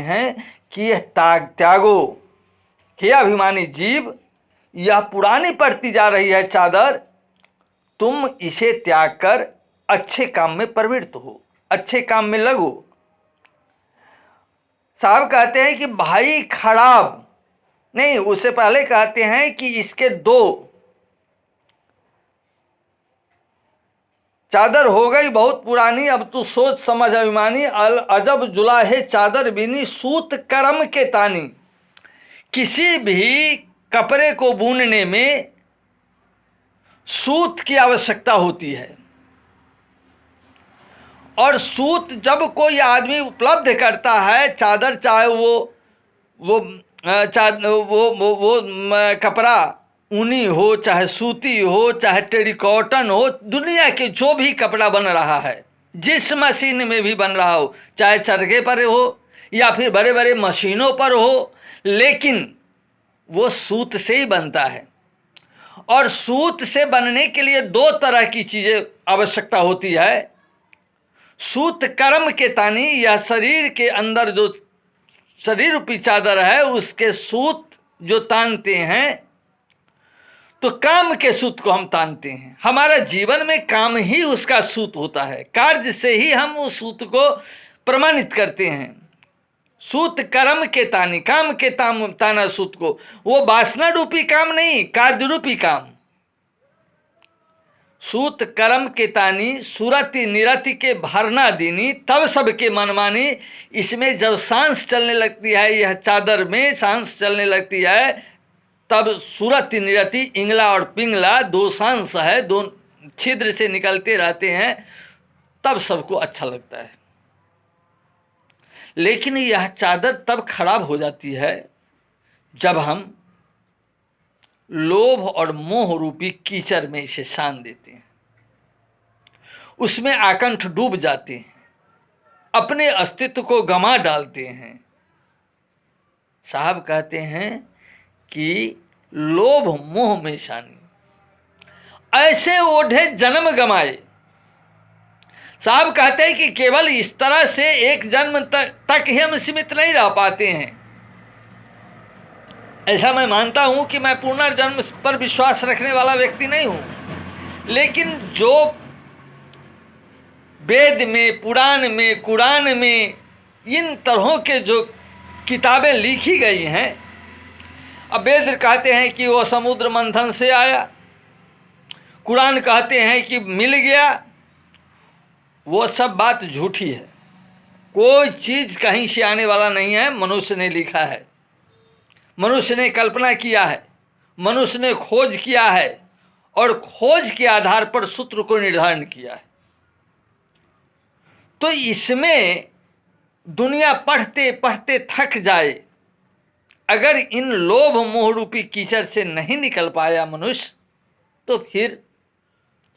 हैं कि यह त्यागो हे अभिमानी जीव, यह पुरानी पड़ती जा रही है चादर, तुम इसे त्याग कर अच्छे काम में प्रवृत्त हो, अच्छे काम में लगो। साहब कहते हैं कि भाई खराब नहीं, उससे पहले कहते हैं कि इसके दो, चादर हो गई बहुत पुरानी, अब तू सोच समझ अभिमानी, अजब जुला है चादर बिनी, सूत कर्म के तानी। किसी भी कपड़े को बुनने में सूत की आवश्यकता होती है, और सूत जब कोई आदमी उपलब्ध करता है, चादर चाहे वो कपड़ा ऊनी हो, चाहे सूती हो, चाहे टेरिकॉटन हो, दुनिया के जो भी कपड़ा बन रहा है, जिस मशीन में भी बन रहा हो, चाहे चरखे पर हो या फिर बड़े बड़े मशीनों पर हो, लेकिन वो सूत से ही बनता है। और सूत से बनने के लिए दो तरह की चीज़ें आवश्यकता होती है। सूत कर्म के तानी, या शरीर के अंदर जो शरीर रूपी चादर है उसके सूत जो तानते हैं, तो काम के सूत को हम तानते हैं। हमारा जीवन में काम ही उसका सूत होता है, कार्य से ही हम उस सूत को प्रमाणित करते हैं। सूत कर्म के तानी, काम के ताना सूत को, वो वासना रूपी काम नहीं, कार्य रूपी काम। सूत कर्म के तानी, सुरति निरति के भरना दीनी, तब सबके मनमानी। इसमें जब सांस चलने लगती है, यह चादर में सांस चलने लगती है, तब सुरति निरति, इंगला और पिंगला दो सांस है, दो छिद्र से निकलते रहते हैं, तब सबको अच्छा लगता है। लेकिन यह चादर तब खराब हो जाती है जब हम लोभ और मोह रूपी कीचड़ में इसे सान देते हैं, उसमें आकंठ डूब जाते हैं, अपने अस्तित्व को गंवा डालते हैं। साहब कहते हैं कि लोभ मोह में शानी, ऐसे ओढ़े जन्म गमाए। साहब कहते हैं कि केवल इस तरह से एक जन्म तक ही हम सीमित नहीं रह पाते हैं। ऐसा मैं मानता हूं कि मैं पुनर्जन्म पर विश्वास रखने वाला व्यक्ति नहीं हूं, लेकिन जो वेद में, पुराण में, कुरान में इन तरहों के जो किताबें लिखी गई हैं, अब वेद कहते हैं कि वो समुद्र मंथन से आया, कुरान कहते हैं कि मिल गया, वो सब बात झूठी है। कोई चीज़ कहीं से आने वाला नहीं है, मनुष्य ने लिखा है, मनुष्य ने कल्पना किया है, मनुष्य ने खोज किया है, और खोज के आधार पर सूत्र को निर्धारण किया है। तो इसमें दुनिया पढ़ते पढ़ते थक जाए, अगर इन लोभ मोह रूपी कीचड़ से नहीं निकल पाया मनुष्य, तो फिर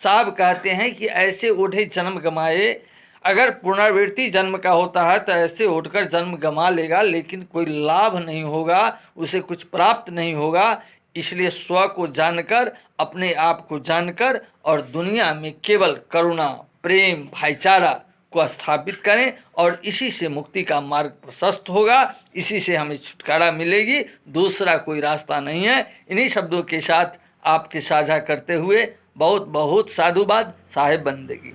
साहब कहते हैं कि ऐसे ओढ़े जन्म गमाए। अगर पुनरावृत्ति जन्म का होता है तो ऐसे उठकर जन्म गमा लेगा, लेकिन कोई लाभ नहीं होगा, उसे कुछ प्राप्त नहीं होगा। इसलिए स्व को जानकर, अपने आप को जानकर, और दुनिया में केवल करुणा, प्रेम, भाईचारा को स्थापित करें, और इसी से मुक्ति का मार्ग प्रशस्त होगा, इसी से हमें छुटकारा मिलेगी, दूसरा कोई रास्ता नहीं है। इन्हीं शब्दों के साथ आपके साझा करते हुए बहुत बहुत साधुवाद। साहेब बंदगी।